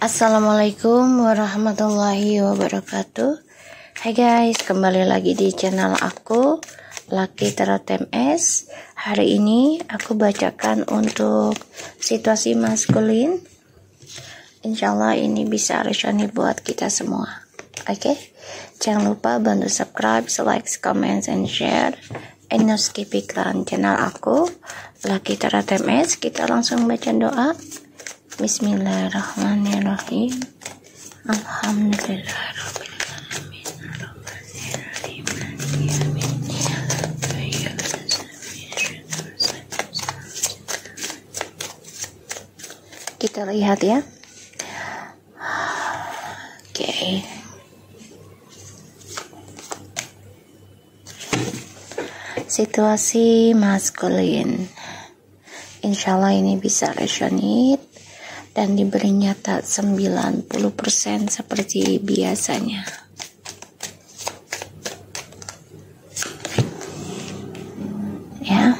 Assalamualaikum warahmatullahi wabarakatuh. Hai guys, kembali lagi di channel aku, Lucky Tarot MS. Hari ini aku bacakan untuk situasi maskulin. Insyaallah ini bisa resonate buat kita semua. Oke, jangan lupa bantu subscribe, like, comment, and share. And no skip iklan channel aku, Lucky Tarot MS. Kita langsung baca doa. Bismillahirrahmanirrahim. Alhamdulillahirrahmanirrahim. Kita lihat ya. Oke. Situasi maskulin. Insyaallah ini bisa resonate dan diberi nyata 90% seperti biasanya. Ya.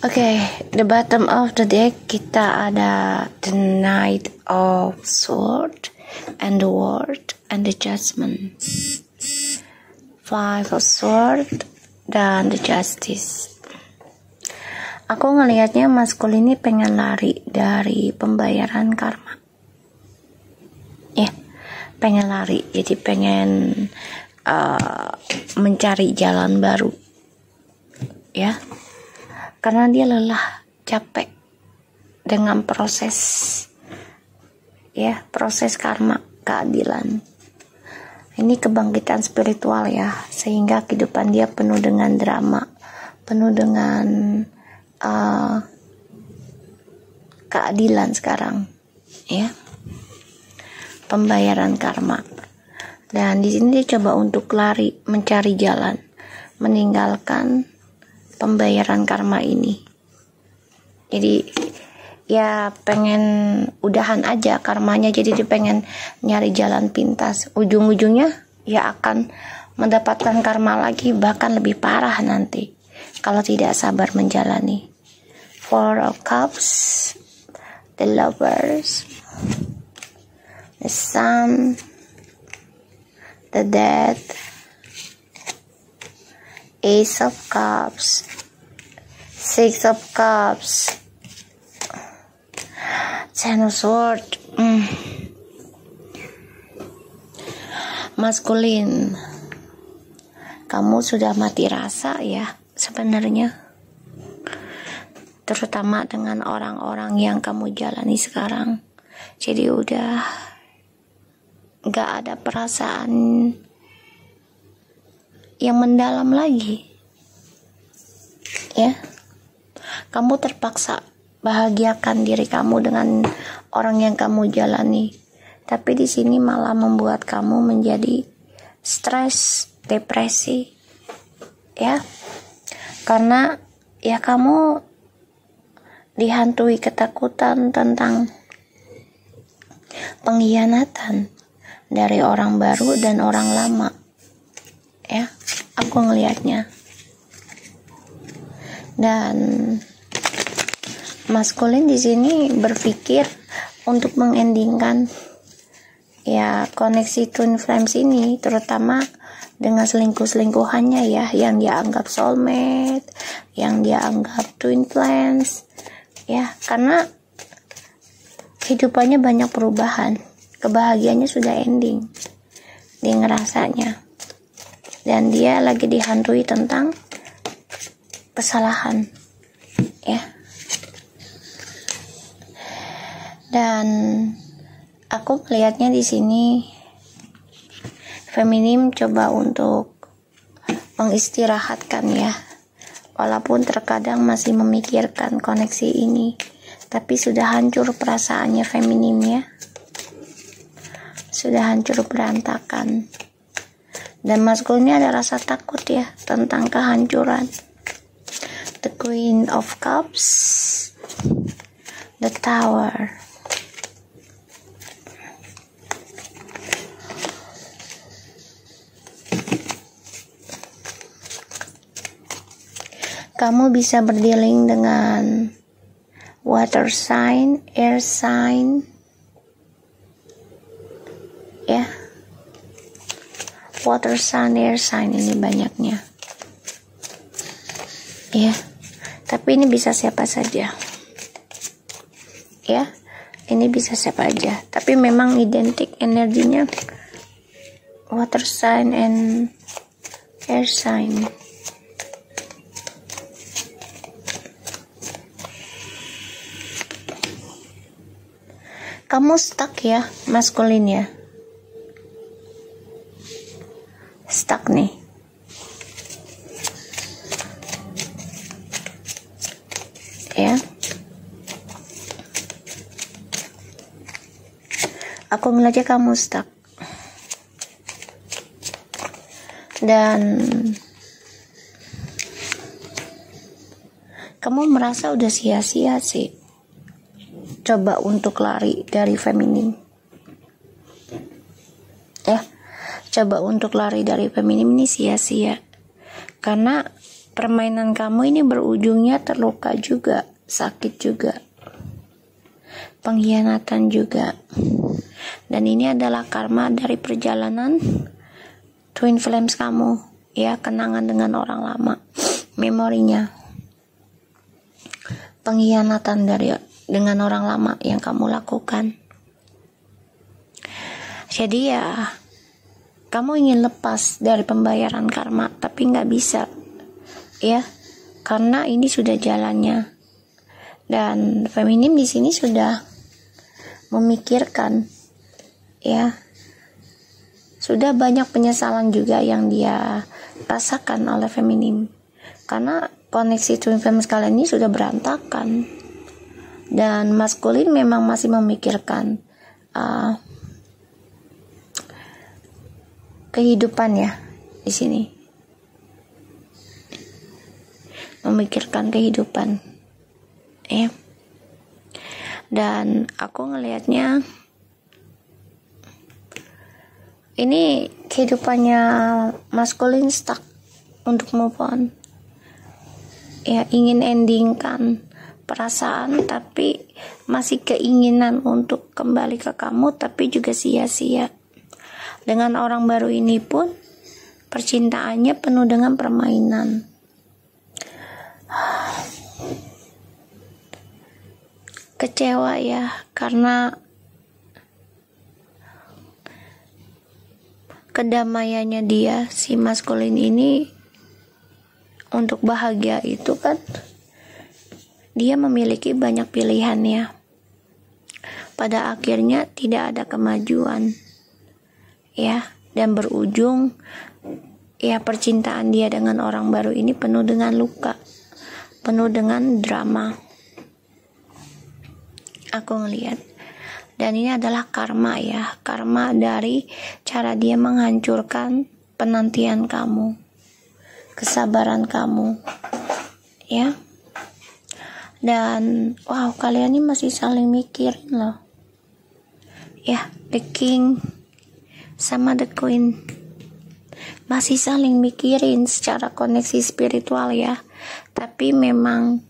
Oke, the bottom of the deck kita ada the Knight of Swords and the World and the Judgment, Five of Swords dan the Justice. Aku ngelihatnya maskulin ini pengen lari dari pembayaran karma. Ya, pengen lari. Jadi pengen mencari jalan baru. Ya, karena dia lelah, capek dengan proses. Ya, proses karma, keadilan. Ini kebangkitan spiritual ya, sehingga kehidupan dia penuh dengan drama, penuh dengan keadilan sekarang, ya, pembayaran karma. Dan di sini dia coba untuk lari, mencari jalan, meninggalkan pembayaran karma ini. Jadi ya pengen udahan aja karmanya, jadi dia pengen nyari jalan pintas. Ujung-ujungnya ya akan mendapatkan karma lagi, bahkan lebih parah nanti kalau tidak sabar menjalani. Four of Cups, the Lovers, the Sun, the Death, Ace of Cups, Six of Cups, Ten of Swords. Maskulin, kamu sudah mati rasa ya sebenarnya, terutama dengan orang-orang yang kamu jalani sekarang. Jadi udah gak ada perasaan yang mendalam lagi, ya. Kamu terpaksa bahagiakan diri kamu dengan orang yang kamu jalani, tapi di sini malah membuat kamu menjadi stres, depresi, ya, karena ya kamu dihantui ketakutan tentang pengkhianatan dari orang baru dan orang lama, ya. Aku ngelihatnya. Dan maskulin di sini berpikir untuk mengendingkan ya koneksi twin flames ini, terutama dengan selingkuh-selingkuhannya ya, yang dia anggap soulmate, yang dia anggap twin flames, ya, karena kehidupannya banyak perubahan, kebahagiaannya sudah ending, dia ngerasanya, dan dia lagi dihantui tentang kesalahan, ya. Dan aku melihatnya di sini feminim coba untuk mengistirahatkan ya, walaupun terkadang masih memikirkan koneksi ini, tapi sudah hancur perasaannya feminim ya, sudah hancur berantakan. Dan maskulnya ada rasa takut ya tentang kehancuran. The Queen of Cups, the Tower. kamu bisa berdealing dengan water sign, air sign, ya, water sign, air sign, ini banyaknya, ya. Tapi ini bisa siapa saja, ya. Ini bisa siapa aja. Tapi memang identik energinya water sign and air sign. Kamu stuck ya, maskulin ya. Stuck nih. Ya. Aku ngeliatnya kamu stuck. Dan kamu merasa udah sia-sia sih coba untuk lari dari feminim, ya. Coba untuk lari dari feminim ini sia-sia, karena permainan kamu ini berujungnya terluka juga, sakit juga, pengkhianatan juga. Dan ini adalah karma dari perjalanan twin flames kamu, ya, kenangan dengan orang lama, memorinya, pengkhianatan dengan orang lama yang kamu lakukan. Jadi ya, kamu ingin lepas dari pembayaran karma, tapi nggak bisa, ya, karena ini sudah jalannya. Dan feminim di sini sudah memikirkan, ya, sudah banyak penyesalan juga yang dia rasakan oleh feminim, karena koneksi twin flames kalian ini sudah berantakan. Dan maskulin memang masih memikirkan kehidupan ya di sini, memikirkan kehidupan, ya. Dan aku ngelihatnya ini kehidupannya maskulin stuck untuk move on, ya, ingin endingkan perasaan, tapi masih keinginan untuk kembali ke kamu, tapi juga sia-sia. Dengan orang baru ini pun percintaannya penuh dengan permainan. Kecewa ya, karena kedamaiannya dia, si maskulin ini, untuk bahagia itu kan dia memiliki banyak pilihan ya. Pada akhirnya tidak ada kemajuan, ya, dan berujung ya percintaan dia dengan orang baru ini penuh dengan luka, penuh dengan drama. Aku ngelihat, dan ini adalah karma ya, karma dari cara dia menghancurkan penantian kamu, kesabaran kamu, ya. Dan wow, kalian ini masih saling mikirin loh, ya. The king sama the queen masih saling mikirin secara koneksi spiritual ya, tapi memang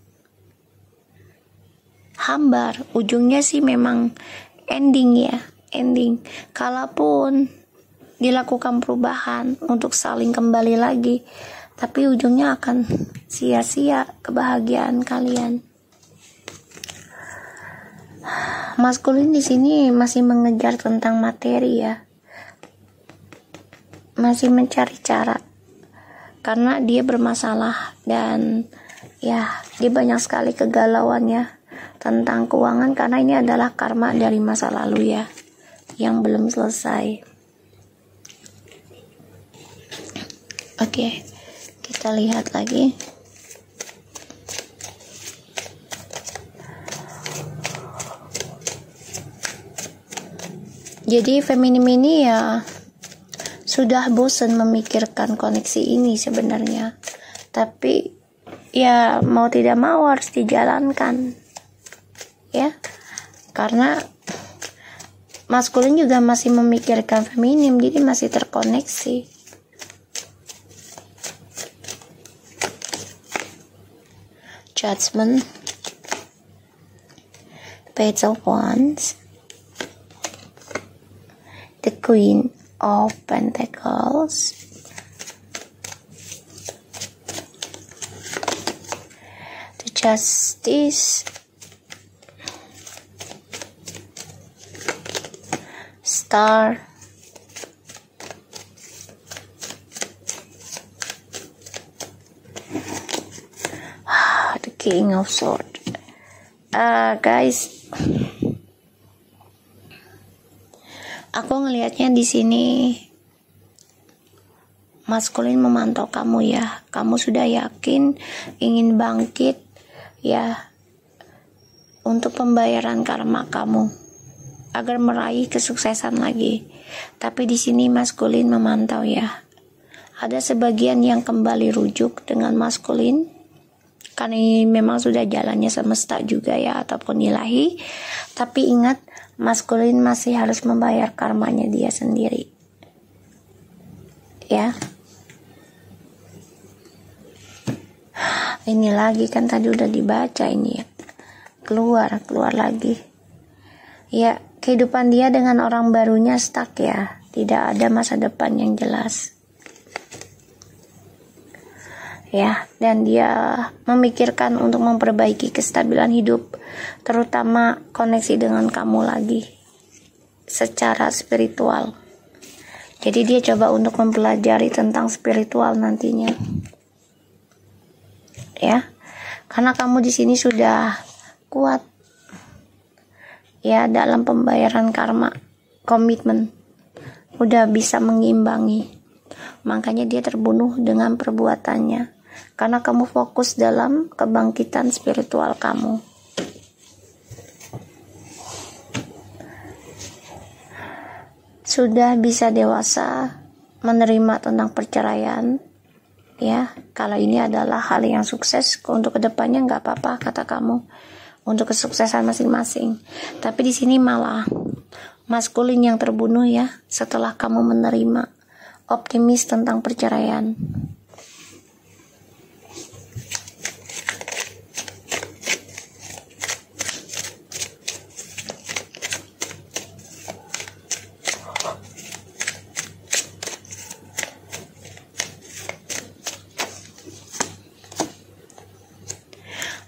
hambar, ujungnya sih memang ending ya, ending. Kalaupun dilakukan perubahan untuk saling kembali lagi, tapi ujungnya akan sia-sia kebahagiaan kalian. Maskulin di sini masih mengejar tentang materi ya, masih mencari cara, karena dia bermasalah dan ya dia banyak sekali kegalauannya tentang keuangan, karena ini adalah karma dari masa lalu ya, yang belum selesai. Oke, kita lihat lagi. Jadi feminim ini ya sudah bosan memikirkan koneksi ini sebenarnya, tapi ya mau tidak mau harus dijalankan ya, karena maskulin juga masih memikirkan feminim, jadi masih terkoneksi. Judgment, Page of Wands, the Queen of Pentacles, the Justice, Star, the King of Swords. Guys, aku ngelihatnya di sini maskulin memantau kamu ya. Kamu sudah yakin ingin bangkit ya untuk pembayaran karma kamu agar meraih kesuksesan lagi. Tapi di sini maskulin memantau ya. Ada sebagian yang kembali rujuk dengan maskulin karena ini memang sudah jalannya semesta juga ya, ataupun ilahi. Tapi ingat, maskulin masih harus membayar karmanya dia sendiri ya. Ini lagi kan tadi udah dibaca ini ya, keluar lagi ya. Kehidupan dia dengan orang barunya stuck ya, tidak ada masa depan yang jelas ya. Dan dia memikirkan untuk memperbaiki kestabilan hidup, terutama koneksi dengan kamu lagi secara spiritual. Jadi dia coba untuk mempelajari tentang spiritual nantinya ya, karena kamu di sini sudah kuat ya dalam pembayaran karma, komitmen udah bisa mengimbangi. Makanya dia terbunuh dengan perbuatannya, karena kamu fokus dalam kebangkitan spiritual kamu. Sudah bisa dewasa menerima tentang perceraian ya. Kalau ini adalah hal yang sukses untuk kedepannya, nggak apa-apa kata kamu, untuk kesuksesan masing-masing. Tapi di sini malah maskulin yang terbunuh ya, setelah kamu menerima optimis tentang perceraian.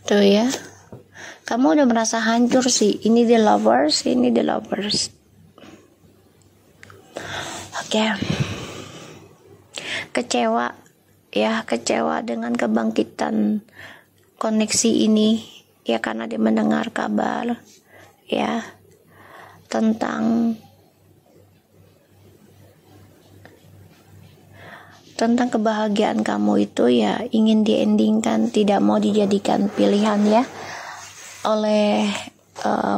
Tuh ya, kamu udah merasa hancur sih. Ini the lovers, ini the lovers. Oke. Kecewa ya, kecewa dengan kebangkitan koneksi ini ya, karena dia mendengar kabar ya tentang kebahagiaan kamu itu ya, ingin diendingkan, tidak mau dijadikan pilihan ya oleh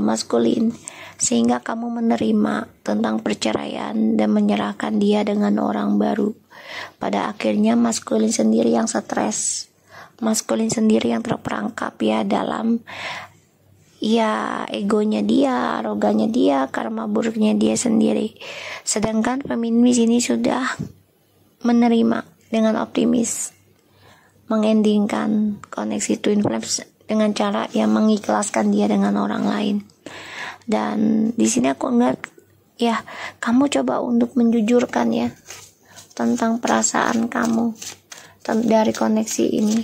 maskulin, sehingga kamu menerima tentang perceraian dan menyerahkan dia dengan orang baru. Pada akhirnya maskulin sendiri yang stres, maskulin sendiri yang terperangkap ya dalam ya egonya dia, arogannya dia, karma buruknya dia sendiri. Sedangkan feminis ini sudah menerima dengan optimis, mengendingkan koneksi twin flames dengan cara yang mengikhlaskan dia dengan orang lain. Dan di sini aku ngeliat ya, kamu coba untuk menjujurkan ya tentang perasaan kamu dari koneksi ini.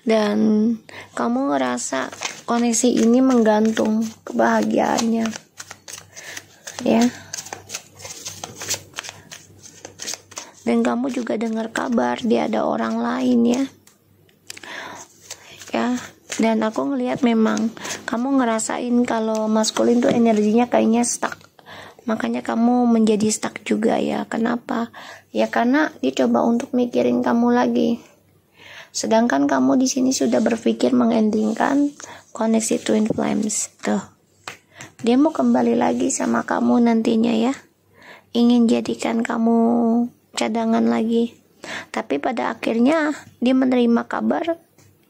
Dan kamu ngerasa koneksi ini menggantung kebahagiaannya ya. Dan kamu juga dengar kabar dia ada orang lain ya. Dan aku ngelihat memang kamu ngerasain kalau maskulin tuh energinya kayaknya stuck. Makanya kamu menjadi stuck juga ya. Kenapa? Ya karena dia coba untuk mikirin kamu lagi. Sedangkan kamu di sini sudah berpikir mengendingkan koneksi twin flames. Tuh. Dia mau kembali lagi sama kamu nantinya ya. Ingin jadikan kamu cadangan lagi. Tapi pada akhirnya dia menerima kabar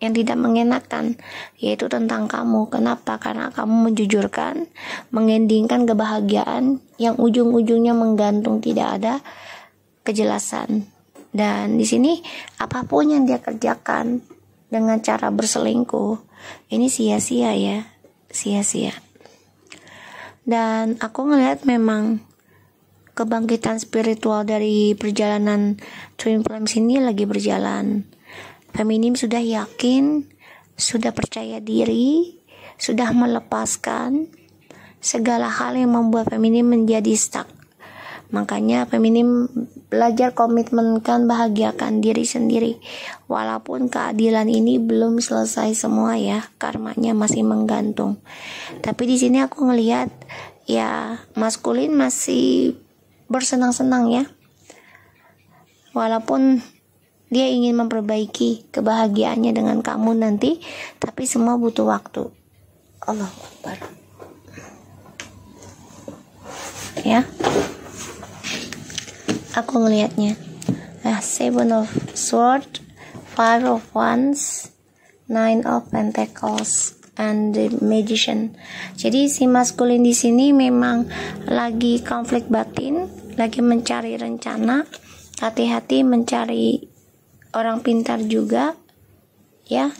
yang tidak mengenakan, yaitu tentang kamu. Kenapa? Karena kamu menjujurkan, mengendingkan kebahagiaan yang ujung-ujungnya menggantung, tidak ada kejelasan. Dan di sini apapun yang dia kerjakan dengan cara berselingkuh, ini sia-sia ya, sia-sia. Dan aku ngelihat memang kebangkitan spiritual dari perjalanan Twin Flames ini lagi berjalan. Feminim sudah yakin, sudah percaya diri, sudah melepaskan segala hal yang membuat feminim menjadi stuck. Makanya feminim belajar komitmenkan, bahagiakan diri sendiri. Walaupun keadilan ini belum selesai semua ya, karmanya masih menggantung. Tapi di sini aku ngelihat ya maskulin masih bersenang-senang ya. Walaupun dia ingin memperbaiki kebahagiaannya dengan kamu nanti, tapi semua butuh waktu. Allahu Akbar. Ya. Aku ngelihatnya. Seven of Swords, Five of Wands, Nine of Pentacles, and the Magician. Jadi si maskulin di sini memang lagi konflik batin, lagi mencari rencana. Hati-hati mencari orang pintar juga, ya.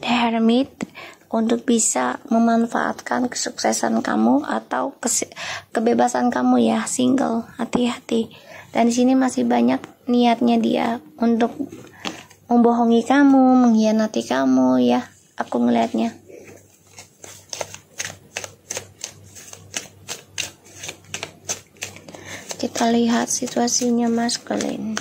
The Hermit, untuk bisa memanfaatkan kesuksesan kamu atau kebebasan kamu ya, single. Hati-hati. Dan di sini masih banyak niatnya dia untuk membohongi kamu, mengkhianati kamu ya. Aku ngelihatnya. Kita lihat situasinya maskulin.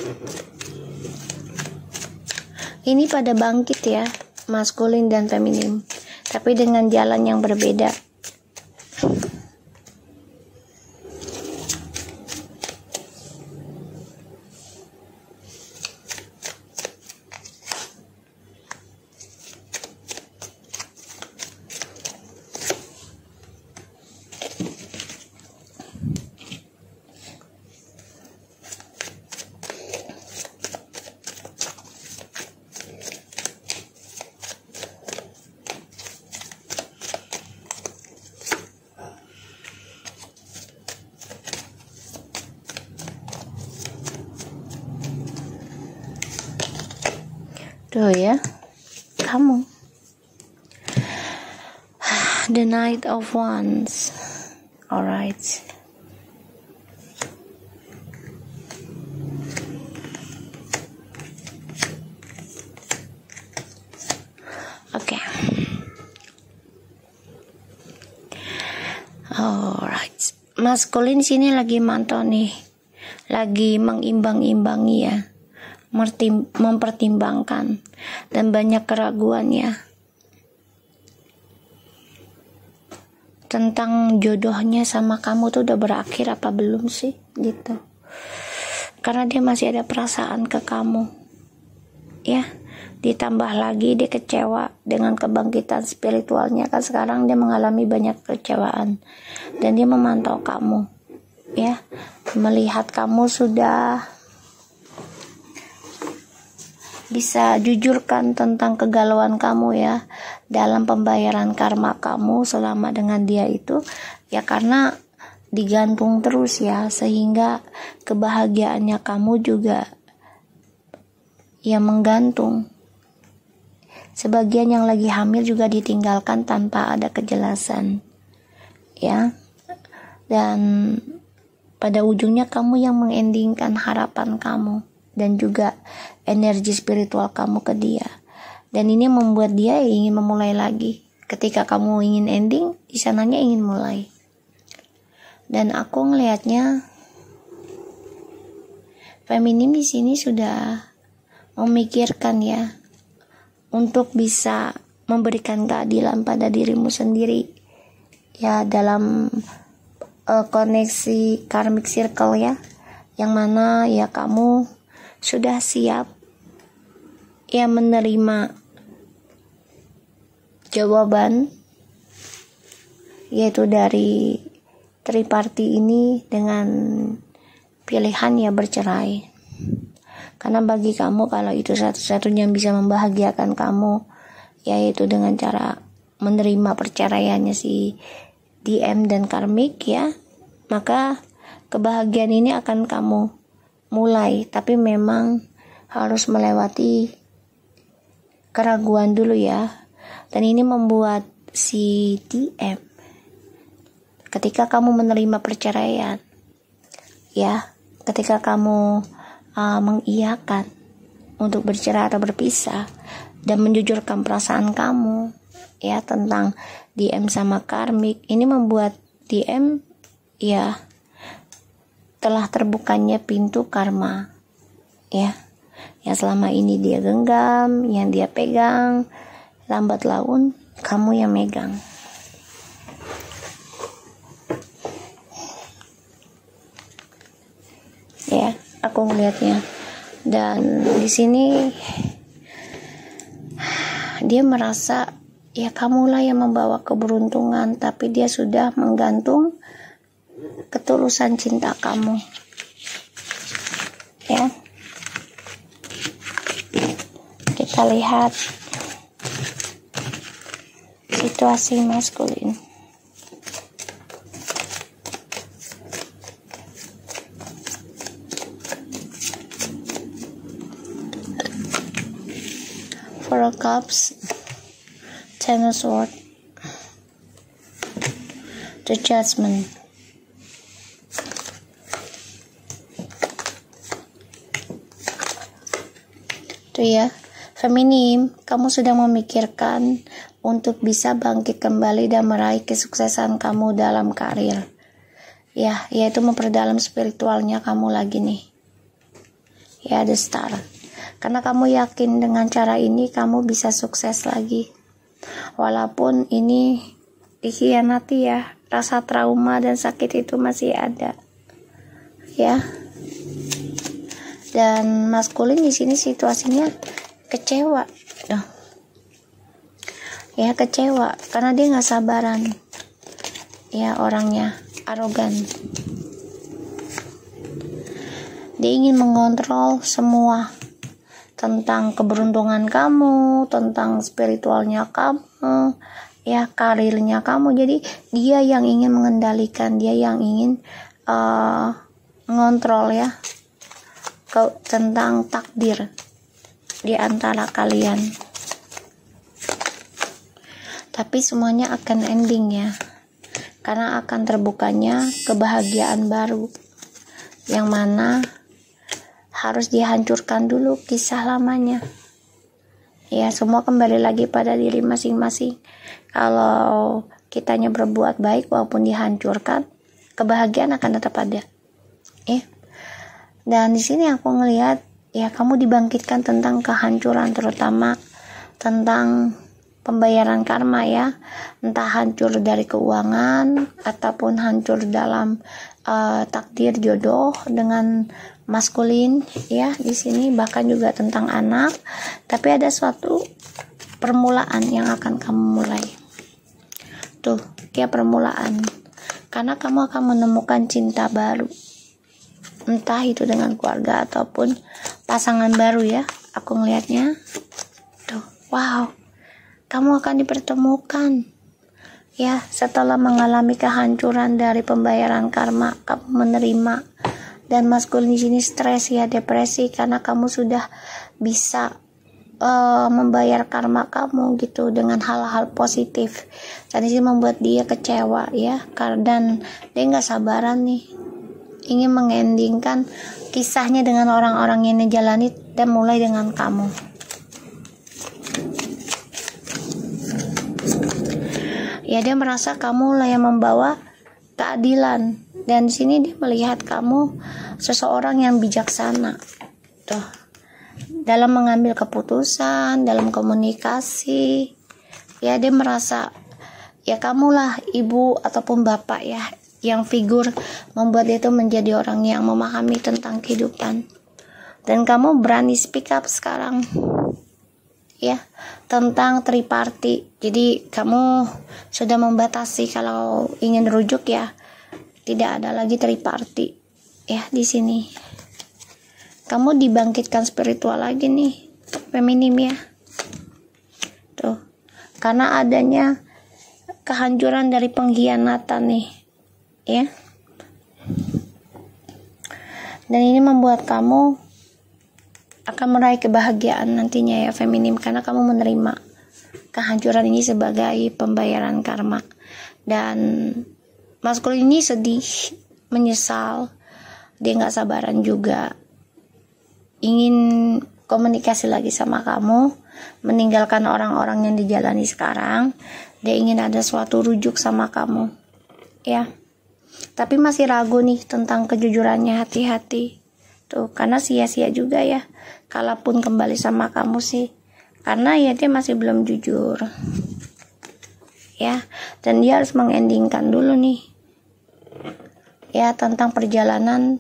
Ini pada bangkit ya, maskulin dan feminim, tapi dengan jalan yang berbeda. Tuh ya, kamu. The Knight of Wands. Alright. Oke. Alright. Maskulin sini lagi mantau nih. Lagi mengimbang-imbangi ya. Mempertimbangkan dan banyak keraguan ya tentang jodohnya sama kamu tuh udah berakhir apa belum sih gitu, karena dia masih ada perasaan ke kamu ya. Ditambah lagi dia kecewa dengan kebangkitan spiritualnya, kan sekarang dia mengalami banyak kekecewaan dan dia memantau kamu ya, melihat kamu sudah bisa jujurkan tentang kegalauan kamu ya dalam pembayaran karma kamu selama dengan dia itu ya, karena digantung terus ya, sehingga kebahagiaannya kamu juga ya menggantung. Sebagian yang lagi hamil juga ditinggalkan tanpa ada kejelasan ya, dan pada ujungnya kamu yang mengendingkan harapan kamu dan juga energi spiritual kamu ke dia. Dan ini membuat dia ingin memulai lagi. Ketika kamu ingin ending, di sananya ingin mulai. Dan aku ngelihatnya feminim di sini sudah memikirkan ya untuk bisa memberikan keadilan pada dirimu sendiri ya, dalam koneksi karmic circle ya, yang mana ya kamu sudah siap ya menerima jawaban, yaitu dari triparti ini dengan pilihan ya bercerai. Karena bagi kamu, kalau itu satu-satunya yang bisa membahagiakan kamu, yaitu dengan cara menerima perceraiannya si DM dan karmik ya, maka kebahagiaan ini akan kamu mulai. Tapi memang harus melewati keraguan dulu ya. Dan ini membuat si DM, ketika kamu menerima perceraian ya, ketika kamu mengiyakan untuk bercerai atau berpisah dan menjujurkan perasaan kamu ya tentang DM sama karmik, ini membuat DM ya telah terbukanya pintu karma ya, yang selama ini dia genggam, yang dia pegang, lambat laun kamu yang megang ya. Aku ngelihatnya, dan di sini dia merasa ya kamulah yang membawa keberuntungan, tapi dia sudah menggantung ketulusan cinta kamu ya. Kita lihat situasi maskulin. Four of Cups, Ten of Swords, the Judgment. Tuh ya, feminim, kamu sudah memikirkan untuk bisa bangkit kembali dan meraih kesuksesan kamu dalam karir. Ya, yaitu memperdalam spiritualnya kamu lagi nih. Ya, the Star. Karena kamu yakin dengan cara ini kamu bisa sukses lagi. Walaupun ini dikhianati ya, rasa trauma dan sakit itu masih ada. Ya. Dan maskulin di sini situasinya kecewa. Ya, kecewa karena dia nggak sabaran. Ya, orangnya arogan. Dia ingin mengontrol semua tentang keberuntungan kamu, tentang spiritualnya kamu, ya karirnya kamu. Jadi dia yang ingin mengendalikan, dia yang ingin mengontrol ya tentang takdir di antara kalian. Tapi semuanya akan ending ya, karena akan terbukanya kebahagiaan baru, yang mana harus dihancurkan dulu kisah lamanya. Ya, semua kembali lagi pada diri masing-masing. Kalau kitanya berbuat baik walaupun dihancurkan, kebahagiaan akan tetap ada. Dan di sini aku ngelihat ya kamu dibangkitkan tentang kehancuran, terutama tentang pembayaran karma ya, entah hancur dari keuangan ataupun hancur dalam takdir jodoh dengan maskulin ya. Di sini bahkan juga tentang anak, tapi ada suatu permulaan yang akan kamu mulai. Tuh, kayak permulaan. Karena kamu akan menemukan cinta baru. Entah itu dengan keluarga ataupun pasangan baru ya. Aku ngelihatnya. Tuh, wow. Kamu akan dipertemukan. Ya, setelah mengalami kehancuran dari pembayaran karma, kamu menerima. Dan maskulin di sini stres ya, depresi, karena kamu sudah bisa membayar karma kamu gitu dengan hal-hal positif. Dan ini membuat dia kecewa ya, dan dia nggak sabaran nih, ingin mengendingkan kisahnya dengan orang-orang yang dijalani dan mulai dengan kamu. Ya, dia merasa kamu lah yang membawa keadilan, dan di sini dia melihat kamu seseorang yang bijaksana. Tuh, dalam mengambil keputusan, dalam komunikasi. Ya, dia merasa ya kamulah ibu ataupun bapak ya, yang figur membuat dia itu menjadi orang yang memahami tentang kehidupan. Dan kamu berani speak up sekarang ya tentang triparty. Jadi kamu sudah membatasi kalau ingin rujuk ya, tidak ada lagi triparty ya di sini. kamu dibangkitkan spiritual lagi nih, feminim ya. Tuh, karena adanya kehancuran dari pengkhianatan nih, ya. Dan ini membuat kamu akan meraih kebahagiaan nantinya ya, feminim, karena kamu menerima kehancuran ini sebagai pembayaran karma. Dan maskulin ini sedih, menyesal, dia nggak sabaran juga, ingin komunikasi lagi sama kamu, meninggalkan orang-orang yang dijalani sekarang. Dia ingin ada suatu rujuk sama kamu, ya. Tapi masih ragu nih tentang kejujurannya, hati-hati. Tuh, karena sia-sia juga ya, kalaupun kembali sama kamu sih. Karena ya dia masih belum jujur. Ya, dan dia harus mengendingkan dulu nih. Ya, tentang perjalanan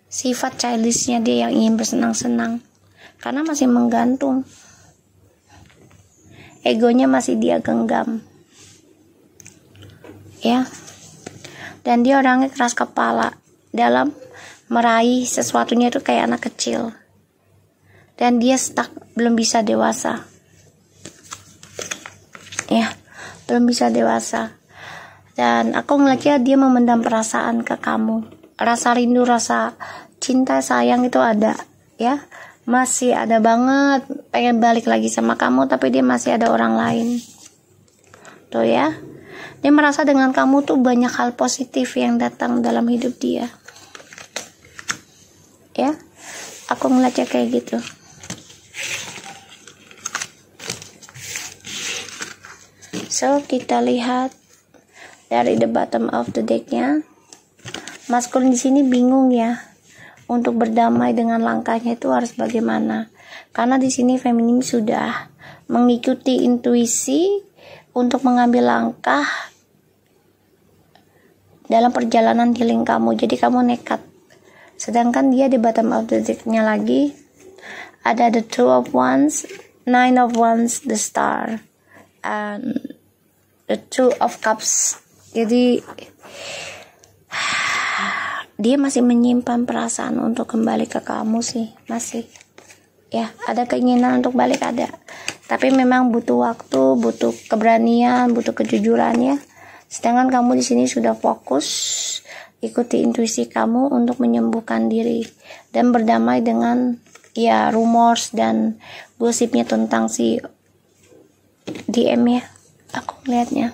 sifat childishnya dia yang ingin bersenang-senang. Karena masih menggantung. Egonya masih dia genggam. Ya. Dan dia orangnya keras kepala dalam meraih sesuatunya itu kayak anak kecil. Dan dia stuck, belum bisa dewasa. Ya, belum bisa dewasa. Dan aku ngeliatnya dia memendam perasaan ke kamu. Rasa rindu, rasa cinta, sayang itu ada, ya. Masih ada banget, pengen balik lagi sama kamu, tapi dia masih ada orang lain. Tuh ya. Dia merasa dengan kamu tuh banyak hal positif yang datang dalam hidup dia. Ya, aku ngeliatnya kayak gitu. So, kita lihat dari the bottom of the deck-nya. Maskulin di sini bingung ya, untuk berdamai dengan langkahnya itu harus bagaimana. Karena di sini feminim sudah mengikuti intuisi untuk mengambil langkah dalam perjalanan healing kamu. Jadi kamu nekat. Sedangkan dia di bottom of the deck-nya lagi ada the Two of Wands, Nine of Wands, the Star, and the Two of Cups. Jadi dia masih menyimpan perasaan untuk kembali ke kamu sih, masih. Ya, ada keinginan untuk balik, ada. Tapi memang butuh waktu, butuh keberanian, butuh kejujuran ya. Sedangkan kamu di sini sudah fokus ikuti intuisi kamu untuk menyembuhkan diri dan berdamai dengan ya rumors dan gosipnya tentang si DM ya. Aku melihatnya.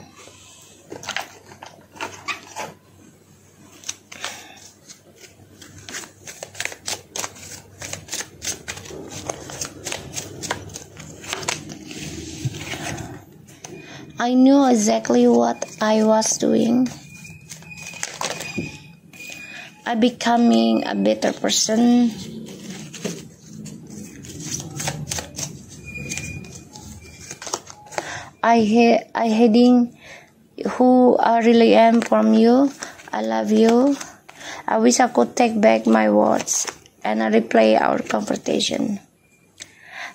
I knew exactly what I was doing. I becoming a better person. I hiding who I really am from you. I love you. I wish I could take back my words and I replay our conversation.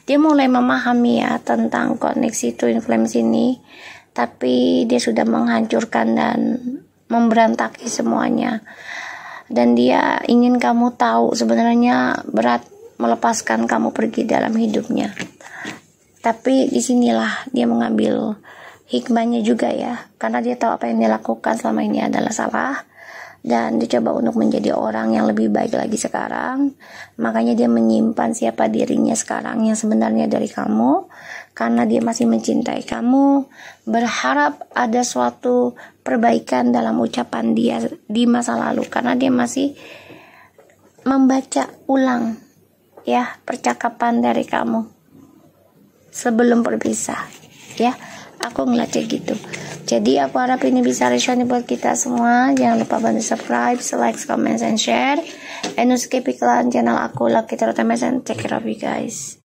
Dia mulai memahami ya tentang koneksi twin flames ini, tapi dia sudah menghancurkan dan memberantaki semuanya. Dan dia ingin kamu tahu sebenarnya berat melepaskan kamu pergi dalam hidupnya. Tapi disinilah dia mengambil hikmahnya juga ya, karena dia tahu apa yang dia lakukan selama ini adalah salah. Dan dia coba untuk menjadi orang yang lebih baik lagi sekarang. Makanya dia menyimpan siapa dirinya sekarang yang sebenarnya dari kamu. Karena dia masih mencintai kamu. Berharap ada suatu perbaikan dalam ucapan dia di masa lalu. Karena dia masih membaca ulang ya percakapan dari kamu sebelum berpisah. Ya, aku ngeliatnya gitu. Jadi aku harap ini bisa resonate buat kita semua. Jangan lupa bantu subscribe, like, comment, and share. And subscribe iklan channel aku, Lucky Tarot MS, and take care of you guys.